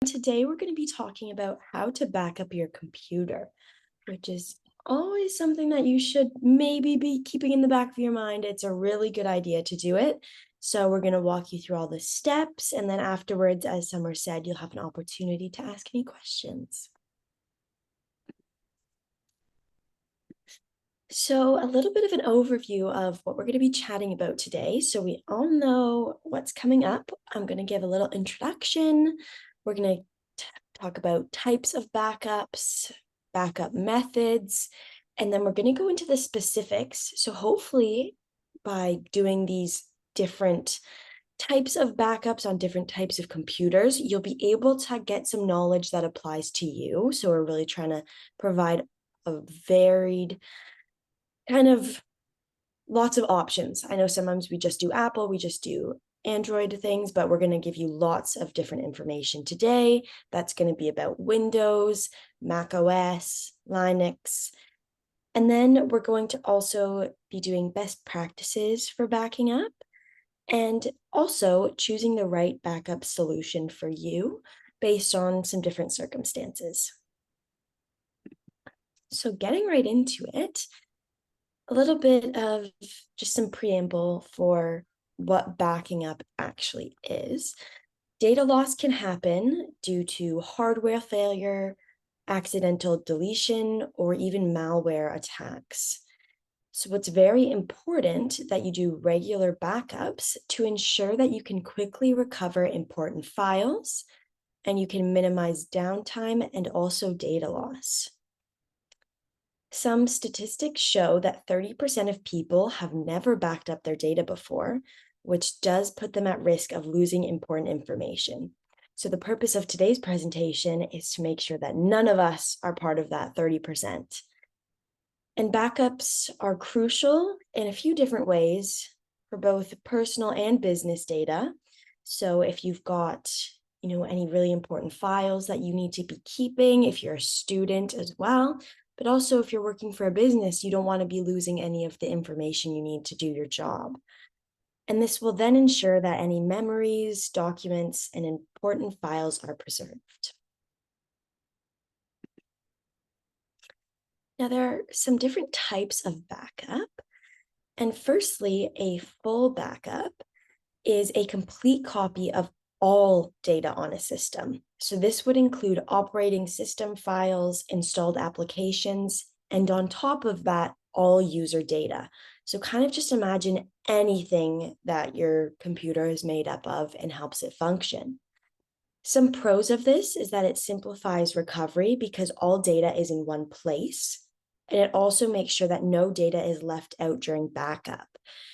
Today, we're going to be talking about how to back up your computer, which is always something that you should maybe be keeping in the back of your mind. It's a really good idea to do it. So we're going to walk you through all the steps, and then afterwards, as Summer said, you'll have an opportunity to ask any questions. So a little bit of an overview of what we're going to be chatting about today. So we all know what's coming up. I'm going to give a little introduction. We're going to talk about types of backups, backup methods, and then we're going to go into the specifics. So hopefully by doing these different types of backups on different types of computers, you'll be able to get some knowledge that applies to you. So we're really trying to provide a varied kind of lots of options. I know sometimes we just do Apple, we just do Android things, but we're going to give you lots of different information today. That's going to be about Windows, Mac OS, Linux. And then we're going to also be doing best practices for backing up and also choosing the right backup solution for you based on some different circumstances. So getting right into it, a little bit of just some preamble for what backing up actually is. Data loss can happen due to hardware failure, accidental deletion, or even malware attacks. So it's very important that you do regular backups to ensure that you can quickly recover important files and you can minimize downtime and also data loss. Some statistics show that 30% of people have never backed up their data before, which does put them at risk of losing important information. So the purpose of today's presentation is to make sure that none of us are part of that 30%. And backups are crucial in a few different ways for both personal and business data. So if you've got any really important files that you need to be keeping, if you're a student as well, but also if you're working for a business, you don't want to be losing any of the information you need to do your job. And this will then ensure that any memories, documents, and important files are preserved. Now, there are some different types of backup. And firstly, a full backup is a complete copy of all data on a system. So this would include operating system files, installed applications, and on top of that, all user data. So kind of just imagine anything that your computer is made up of and helps it function. Some pros of this is that it simplifies recovery because all data is in one place. And it also makes sure that no data is left out during backup.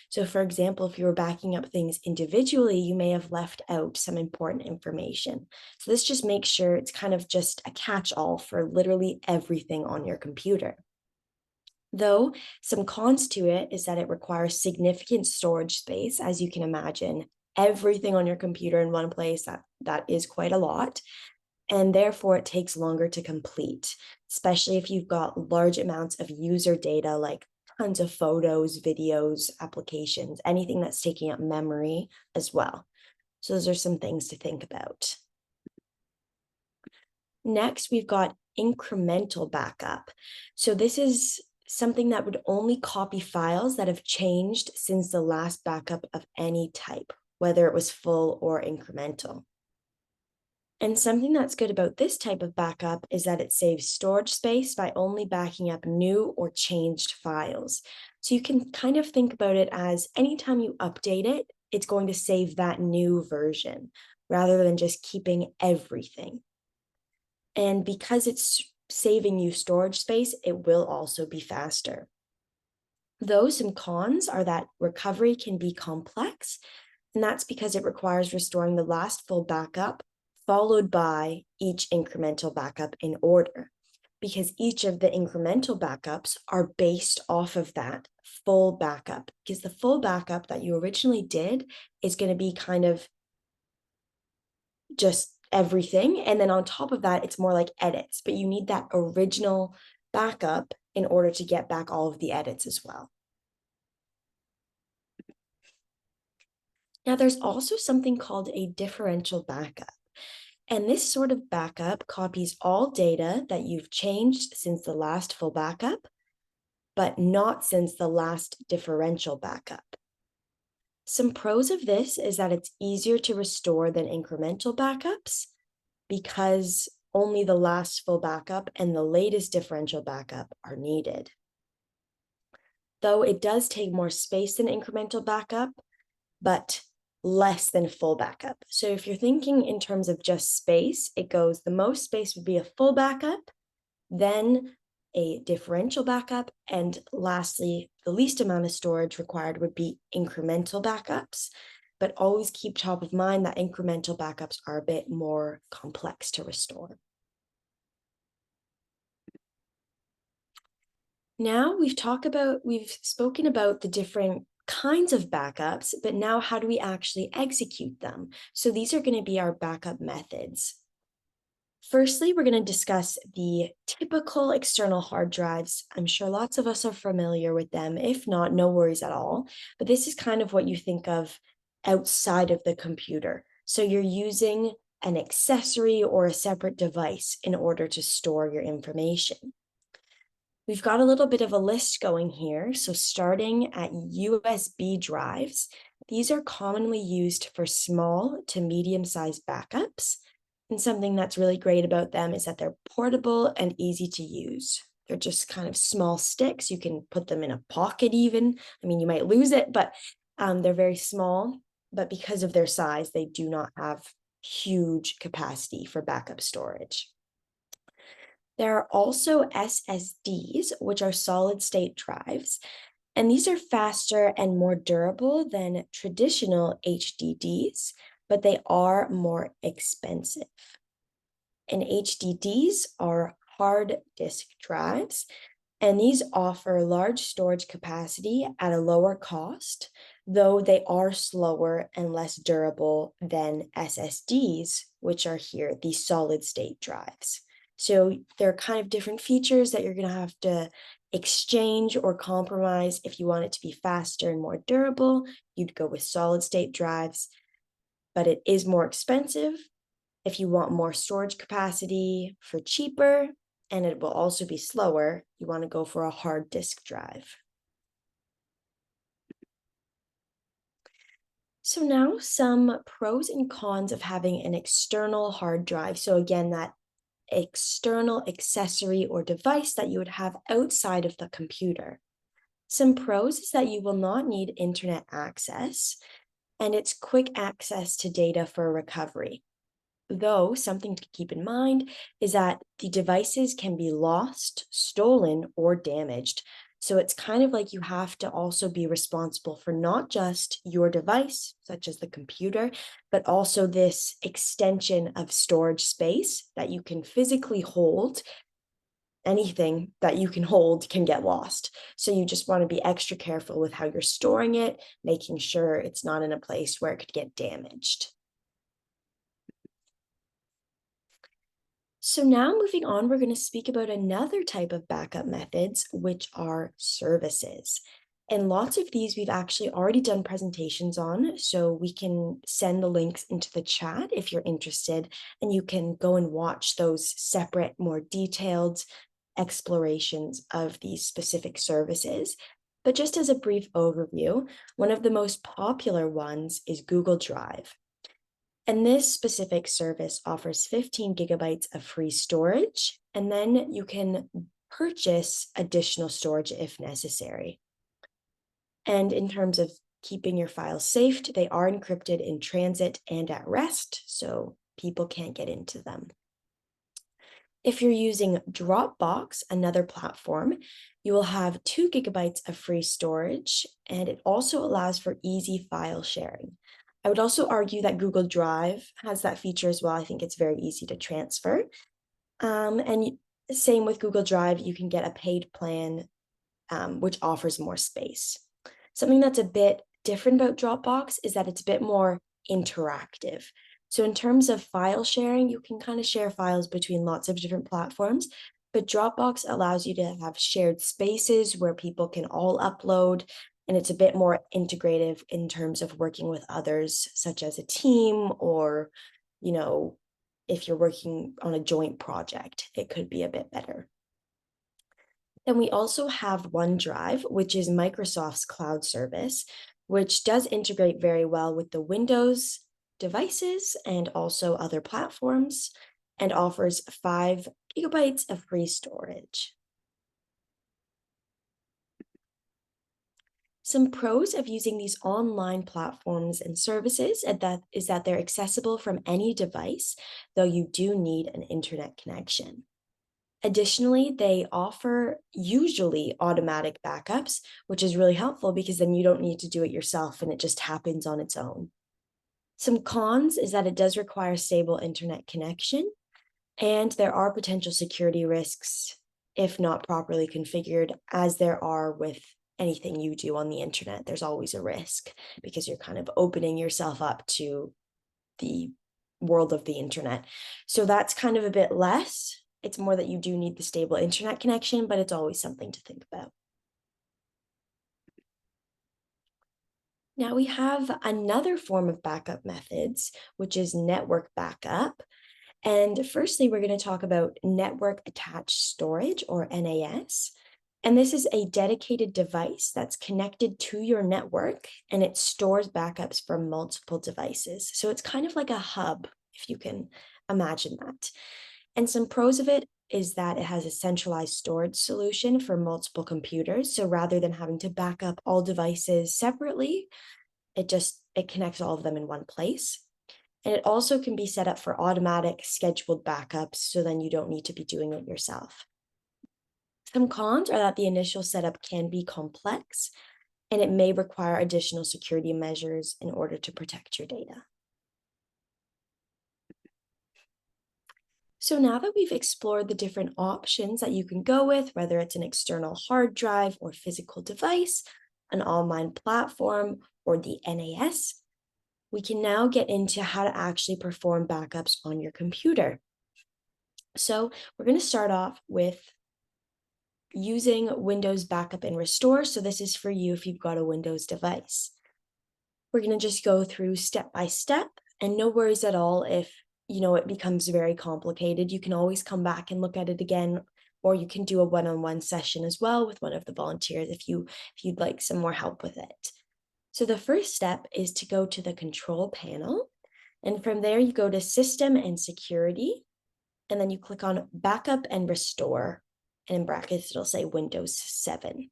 So for example, if you were backing up things individually, you may have left out some important information. So this just makes sure it's kind of just a catch-all for literally everything on your computer. Though some cons to it is that it requires significant storage space, as you can imagine. Everything on your computer in one place, that is quite a lot. And therefore it takes longer to complete, especially if you've got large amounts of user data like tons of photos, videos, applications, anything that's taking up memory as well. So those are some things to think about. Next, we've got incremental backup. So this is something that would only copy files that have changed since the last backup of any type, whether it was full or incremental. And something that's good about this type of backup is that it saves storage space by only backing up new or changed files. So you can kind of think about it as anytime you update it, it's going to save that new version rather than just keeping everything. And because it's saving you storage space, it will also be faster. Though some cons are that recovery can be complex, and that's because it requires restoring the last full backup followed by each incremental backup in order, because each of the incremental backups are based off of that full backup, because the full backup that you originally did is going to be kind of just everything. And then on top of that, it's more like edits, but you need that original backup in order to get back all of the edits as well. Now, there's also something called a differential backup. And this sort of backup copies all data that you've changed since the last full backup, but not since the last differential backup. Some pros of this is that it's easier to restore than incremental backups because only the last full backup and the latest differential backup are needed. Though it does take more space than incremental backup, but less than full backup. So if you're thinking in terms of just space, it goes the most space would be a full backup, then a differential backup, and lastly, the least amount of storage required would be incremental backups. But always keep top of mind that incremental backups are a bit more complex to restore. Now we've spoken about the different kinds of backups, but now how do we actually execute them? So these are going to be our backup methods. Firstly, we're going to discuss the typical external hard drives. I'm sure lots of us are familiar with them. If not, no worries at all. But this is kind of what you think of outside of the computer. So you're using an accessory or a separate device in order to store your information. We've got a little bit of a list going here. So starting at USB drives, these are commonly used for small to medium-sized backups. And something that's really great about them is that they're portable and easy to use. They're just kind of small sticks. You can put them in a pocket even. I mean, you might lose it, but they're very small. But because of their size, they do not have huge capacity for backup storage. There are also SSDs, which are solid-state drives, and these are faster and more durable than traditional HDDs, but they are more expensive. And HDDs are hard disk drives, and these offer large storage capacity at a lower cost, though they are slower and less durable than SSDs, which are here, the solid-state drives. So there are kind of different features that you're going to have to exchange or compromise. If you want it to be faster and more durable, you'd go with solid-state drives, but it is more expensive. If you want more storage capacity for cheaper, and it will also be slower, you want to go for a hard disk drive. So now some pros and cons of having an external hard drive. So again, that external accessory or device that you would have outside of the computer. Some pros is that you will not need internet access, and it's quick access to data for recovery. Though something to keep in mind is that the devices can be lost, stolen, or damaged. So it's kind of like you have to also be responsible for not just your device, such as the computer, but also this extension of storage space that you can physically hold. Anything that you can hold can get lost. So you just want to be extra careful with how you're storing it, making sure it's not in a place where it could get damaged. So now moving on, we're going to speak about another type of backup methods, which are services. And lots of these we've actually already done presentations on, so we can send the links into the chat if you're interested, and you can go and watch those separate, more detailed explorations of these specific services. But just as a brief overview, one of the most popular ones is Google Drive. And this specific service offers 15 gigabytes of free storage, and then you can purchase additional storage if necessary. And in terms of keeping your files safe, they are encrypted in transit and at rest, so people can't get into them. If you're using Dropbox, another platform, you will have 2 gigabytes of free storage, and it also allows for easy file sharing. I would also argue that Google Drive has that feature as well. I think it's very easy to transfer. And same with Google Drive, you can get a paid plan, which offers more space. Something that's a bit different about Dropbox is that it's a bit more interactive. So in terms of file sharing, you can kind of share files between lots of different platforms, but Dropbox allows you to have shared spaces where people can all upload, and it's a bit more integrative in terms of working with others, such as a team, or, if you're working on a joint project, it could be a bit better. Then we also have OneDrive, which is Microsoft's cloud service, which does integrate very well with the Windows devices and also other platforms, and offers 5 gigabytes of free storage. Some pros of using these online platforms and services is that they're accessible from any device, though you do need an internet connection. Additionally, they offer usually automatic backups, which is really helpful because then you don't need to do it yourself and it just happens on its own. Some cons is that it does require stable internet connection, and there are potential security risks if not properly configured, as there are with anything you do on the internet. There's always a risk because you're kind of opening yourself up to the world of the internet. So that's kind of a bit less. It's more that you do need the stable internet connection, but it's always something to think about. Now we have another form of backup methods, which is network backup. And firstly, we're going to talk about network attached storage, or NAS. And this is a dedicated device that's connected to your network, and it stores backups from multiple devices. So it's kind of like a hub, if you can imagine that. And some pros of it is that it has a centralized storage solution for multiple computers. So rather than having to back up all devices separately, it connects all of them in one place. And it also can be set up for automatic scheduled backups, so then you don't need to be doing it yourself. Some cons are that the initial setup can be complex, and it may require additional security measures in order to protect your data. So now that we've explored the different options that you can go with, whether it's an external hard drive or physical device, an online platform, or the NAS, we can now get into how to actually perform backups on your computer. So we're going to start off with using Windows Backup and Restore. So this is for you if you've got a Windows device. We're going to just go through step by step, and no worries at all if it becomes very complicated. You can always come back and look at it again, or you can do a one-on-one session as well with one of the volunteers if you'd like some more help with it. So the first step is to go to the control panel, and from there you go to System and Security, and then you click on Backup and Restore, and in brackets it'll say Windows 7.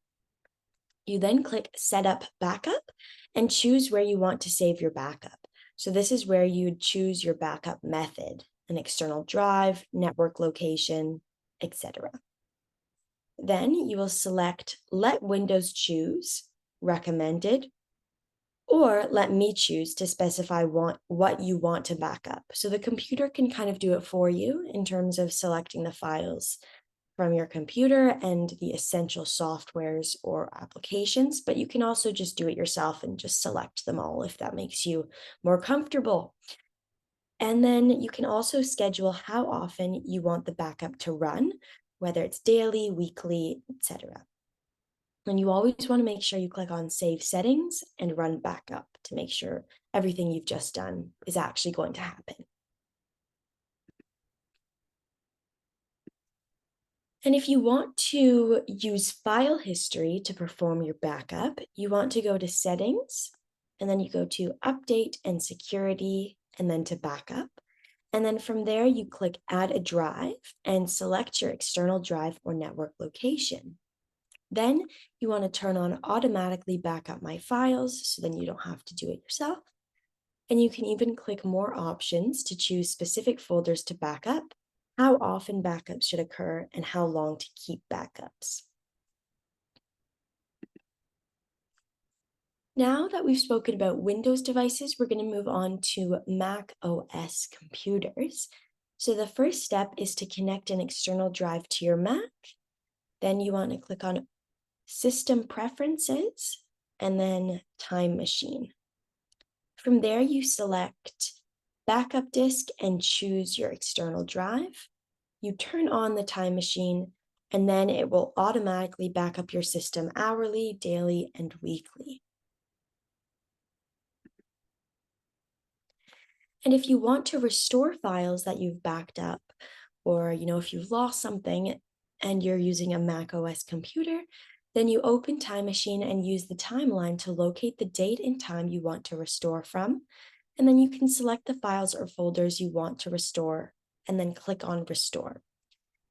You then click Setup Backup and choose where you want to save your backup. So this is where you'd choose your backup method, an external drive, network location, etc. Then you will select Let Windows Choose, Recommended, or Let Me Choose to specify what you want to back up. So the computer can kind of do it for you in terms of selecting the files from your computer and the essential softwares or applications, but you can also just do it yourself and just select them all if that makes you more comfortable. And then you can also schedule how often you want the backup to run, whether it's daily, weekly, etc. And you always want to make sure you click on Save Settings and Run Backup to make sure everything you've just done is actually going to happen. And if you want to use file history to perform your backup, you want to go to Settings, and then you go to Update and Security, and then to Backup. And then from there, you click Add a Drive and select your external drive or network location. Then you want to turn on Automatically Backup My Files, so then you don't have to do it yourself. And you can even click more options to choose specific folders to backup, how often backups should occur, and how long to keep backups. Now that we've spoken about Windows devices, we're going to move on to Mac OS computers. So the first step is to connect an external drive to your Mac. Then you want to click on System Preferences and then Time Machine. From there, you select Backup Disk and choose your external drive. You turn on the Time Machine, and then it will automatically back up your system hourly, daily, and weekly. And if you want to restore files that you've backed up, or if you've lost something and you're using a Mac OS computer, then you open Time Machine and use the timeline to locate the date and time you want to restore from. And then you can select the files or folders you want to restore and then click on Restore.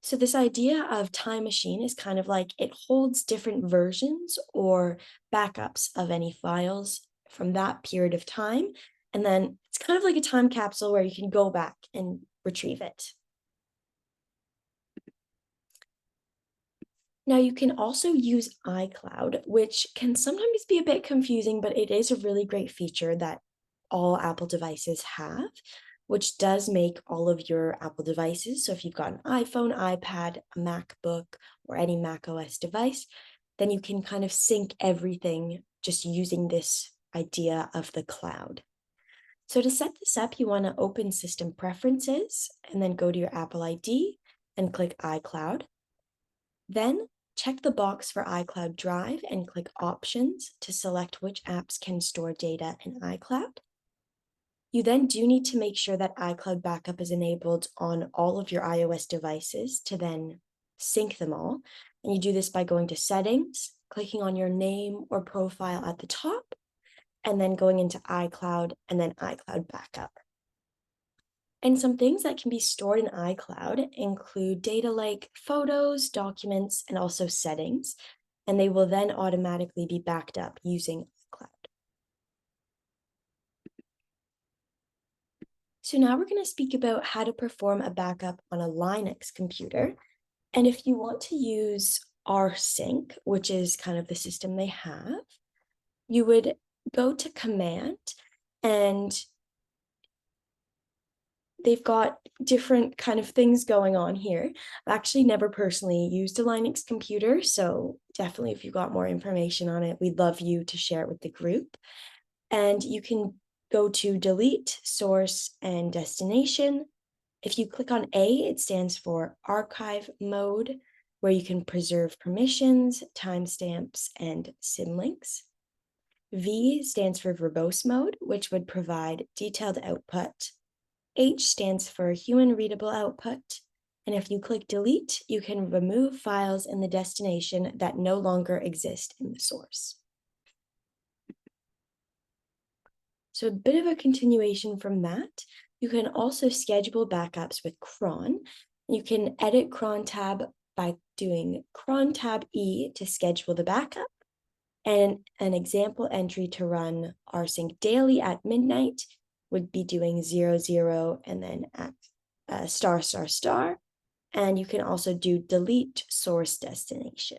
So this idea of Time Machine is kind of like it holds different versions or backups of any files from that period of time. And then it's kind of like a time capsule where you can go back and retrieve it. Now you can also use iCloud, which can sometimes be a bit confusing, but it is a really great feature that all Apple devices have, which does make all of your Apple devices. So if you've got an iPhone, iPad, a MacBook, or any Mac OS device, then you can kind of sync everything just using this idea of the cloud. So to set this up, you want to open System Preferences and then go to your Apple ID and click iCloud. Then check the box for iCloud Drive and click Options to select which apps can store data in iCloud. You then do need to make sure that iCloud Backup is enabled on all of your iOS devices to then sync them all. And you do this by going to Settings, clicking on your name or profile at the top, and then going into iCloud and then iCloud Backup. And some things that can be stored in iCloud include data like photos, documents, and also settings, and they will then automatically be backed up using iCloud. So now we're going to speak about how to perform a backup on a Linux computer. And if you want to use rsync, which is kind of the system they have, you would go to Command, and they've got different kind of things going on here. I've actually never personally used a Linux computer, so definitely if you got more information on it, we'd love you to share it with the group. And you can go to Delete, Source, and Destination. If you click on A, it stands for Archive Mode, where you can preserve permissions, timestamps, and symlinks. V stands for Verbose Mode, which would provide detailed output. H stands for human readable output. And if you click delete, you can remove files in the destination that no longer exist in the source. So a bit of a continuation from that, you can also schedule backups with cron. You can edit cron tab by doing cron tab E to schedule the backup, and an example entry to run rsync daily at midnight would be doing 00 and then at star, star, star. And you can also do delete source destination.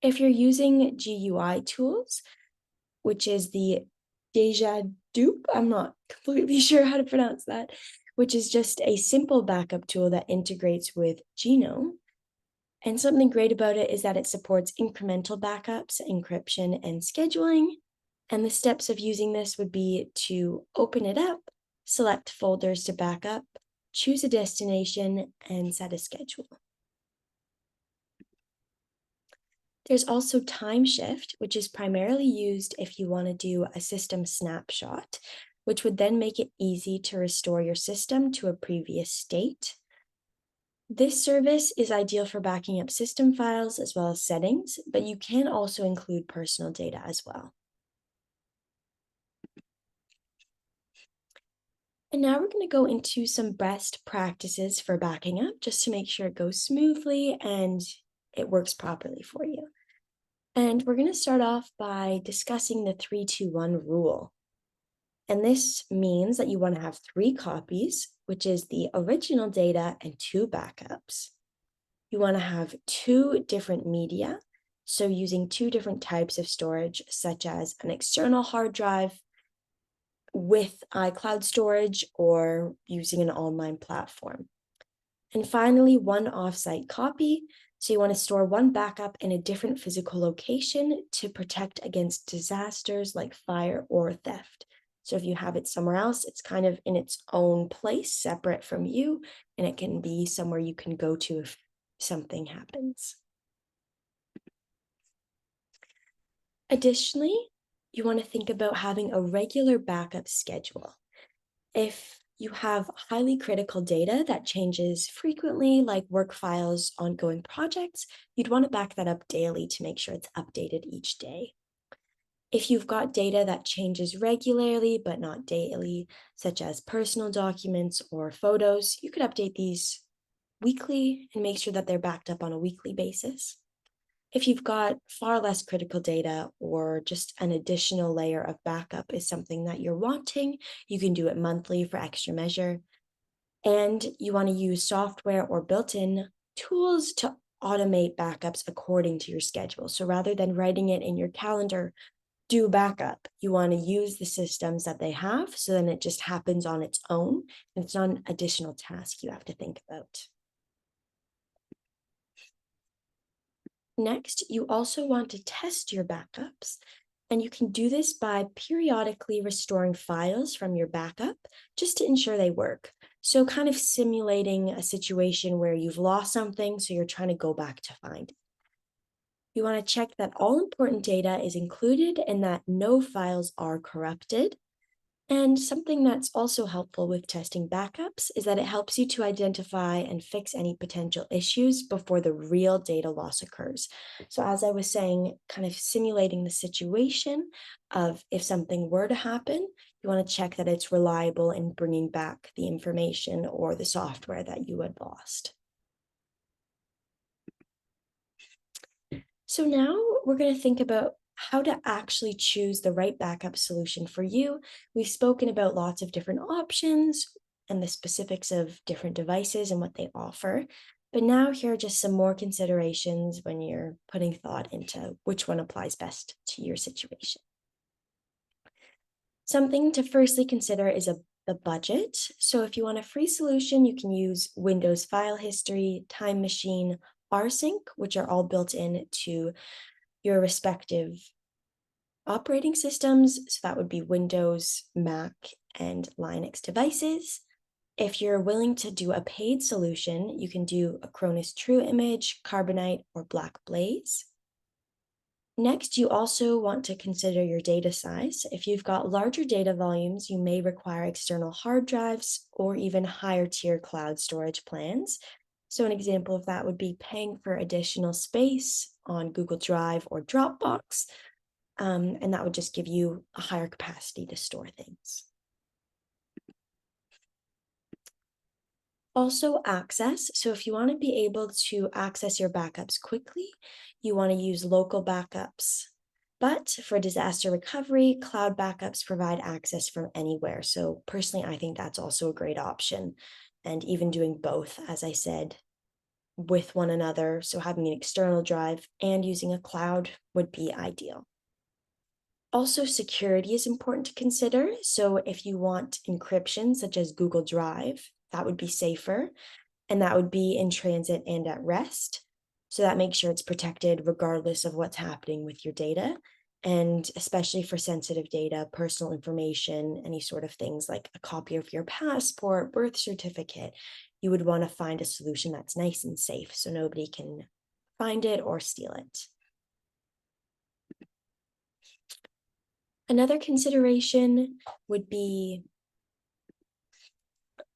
If you're using GUI tools, which is the Deja Dupe, I'm not completely sure how to pronounce that, which is just a simple backup tool that integrates with Genome. And something great about it is that it supports incremental backups, encryption, and scheduling. And the steps of using this would be to open it up, select folders to backup, choose a destination, and set a schedule. There's also time shift, which is primarily used if you want to do a system snapshot, which would then make it easy to restore your system to a previous state. This service is ideal for backing up system files as well as settings, but you can also include personal data as well. And now we're going to go into some best practices for backing up just to make sure it goes smoothly and it works properly for you. And we're going to start off by discussing the 3-2-1 rule. And this means that you want to have 3 copies, which is the original data and 2 backups. You want to have 2 different media, so using 2 different types of storage, such as an external hard drive with iCloud storage or using an online platform. And finally, 1 offsite copy. So you want to store 1 backup in a different physical location to protect against disasters like fire or theft. So if you have it somewhere else, it's kind of in its own place, separate from you, and it can be somewhere you can go to if something happens. Additionally, you want to think about having a regular backup schedule. If you have highly critical data that changes frequently, like work files, ongoing projects, you'd want to back that up daily to make sure it's updated each day. If you've got data that changes regularly but not daily, such as personal documents or photos, you could update these weekly and make sure that they're backed up on a weekly basis. If you've got far less critical data or just an additional layer of backup is something that you're wanting, you can do it monthly for extra measure. And you want to use software or built-in tools to automate backups according to your schedule. So rather than writing it in your calendar, do backup. You want to use the systems that they have, so then it just happens on its own. And it's not an additional task you have to think about. Next, you also want to test your backups, and you can do this by periodically restoring files from your backup just to ensure they work. So kind of simulating a situation where you've lost something, so you're trying to go back to find it. You want to check that all important data is included and that no files are corrupted. And something that's also helpful with testing backups is that it helps you to identify and fix any potential issues before the real data loss occurs. So as I was saying, kind of simulating the situation of if something were to happen, you want to check that it's reliable in bringing back the information or the software that you had lost. So now we're going to think about how to actually choose the right backup solution for you. We've spoken about lots of different options and the specifics of different devices and what they offer. But now here are just some more considerations when you're putting thought into which one applies best to your situation. Something to firstly consider is the budget. So if you want a free solution, you can use Windows File History, Time Machine, rsync, which are all built into your respective operating systems. So that would be Windows, Mac, and Linux devices. If you're willing to do a paid solution, you can do Acronis True Image, Carbonite, or Black Blaze. Next, you also want to consider your data size. If you've got larger data volumes, you may require external hard drives or even higher tier cloud storage plans. So an example of that would be paying for additional space on Google Drive or Dropbox, and that would just give you a higher capacity to store things. Also access. So if you want to be able to access your backups quickly, you want to use local backups. But for disaster recovery, cloud backups provide access from anywhere. So personally, I think that's also a great option. And even doing both, as I said, with one another. So having an external drive and using a cloud would be ideal. Also, security is important to consider. So if you want encryption, such as Google Drive, that would be safer, and that would be in transit and at rest. So that makes sure it's protected regardless of what's happening with your data. And especially for sensitive data, personal information, any sort of things like a copy of your passport, birth certificate, you would want to find a solution that's nice and safe so nobody can find it or steal it. Another consideration would be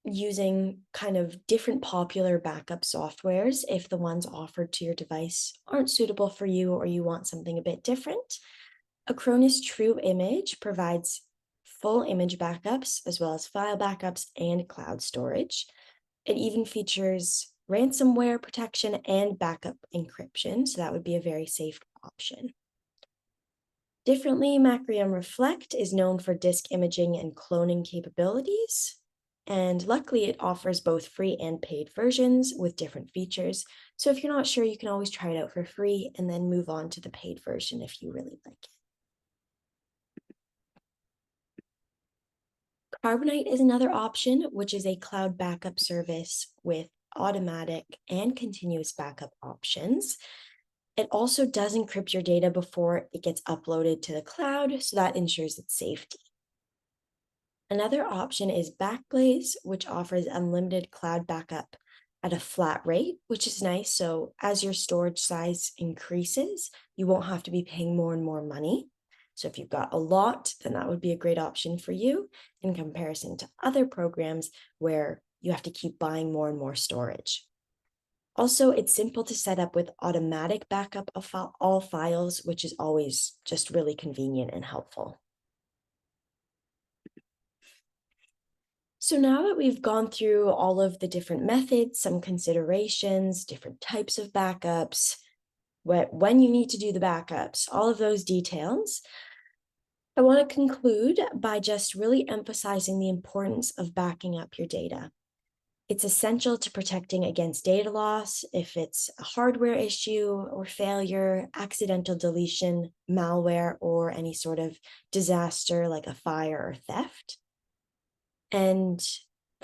using kind of different popular backup softwares if the ones offered to your device aren't suitable for you or you want something a bit different. Acronis True Image provides full image backups as well as file backups and cloud storage. It even features ransomware protection and backup encryption, so that would be a very safe option. Differently, Macrium Reflect is known for disk imaging and cloning capabilities. And luckily, it offers both free and paid versions with different features. So if you're not sure, you can always try it out for free and then move on to the paid version if you really like it. Carbonite is another option, which is a cloud backup service with automatic and continuous backup options. It also does encrypt your data before it gets uploaded to the cloud, so that ensures its safety. Another option is Backblaze, which offers unlimited cloud backup at a flat rate, which is nice. So as your storage size increases, you won't have to be paying more and more money. So if you've got a lot, then that would be a great option for you in comparison to other programs where you have to keep buying more and more storage. Also, it's simple to set up with automatic backup of all files, which is always just really convenient and helpful. So now that we've gone through all of the different methods, some considerations, different types of backups, when you need to do the backups, all of those details, I want to conclude by just really emphasizing the importance of backing up your data. It's essential to protecting against data loss if it's a hardware issue or failure, accidental deletion, malware, or any sort of disaster like a fire or theft. And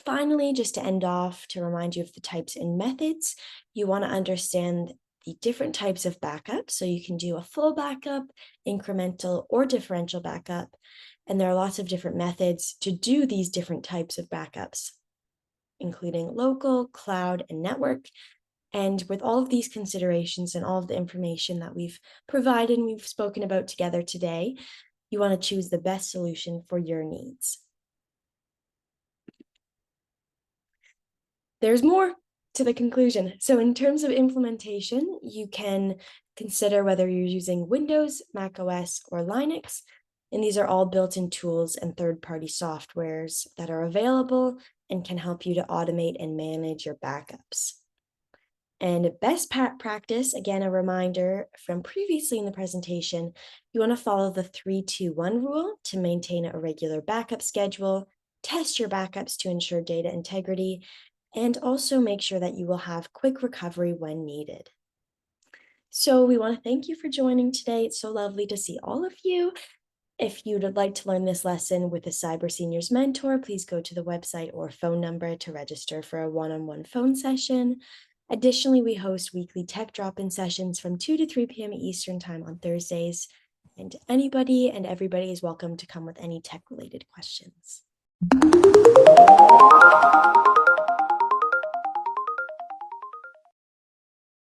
finally, just to end off, to remind you of the types and methods, you want to understand the different types of backup. So you can do a full backup, incremental, or differential backup. And there are lots of different methods to do these different types of backups, including local, cloud, and network. And with all of these considerations and all of the information that we've provided and we've spoken about together today, you want to choose the best solution for your needs. There's more to the conclusion. So in terms of implementation, you can consider whether you're using Windows, Mac OS, or Linux. And these are all built-in tools and third-party softwares that are available and can help you to automate and manage your backups. And best practice, again, a reminder from previously in the presentation, you want to follow the 3-2-1 rule to maintain a regular backup schedule, test your backups to ensure data integrity, and also make sure that you will have quick recovery when needed. So we want to thank you for joining today. It's so lovely to see all of you. If you'd like to learn this lesson with a Cyber Seniors mentor, please go to the website or phone number to register for a one-on-one phone session. Additionally, we host weekly tech drop-in sessions from 2 to 3 p.m. Eastern Time on Thursdays. And anybody and everybody is welcome to come with any tech-related questions.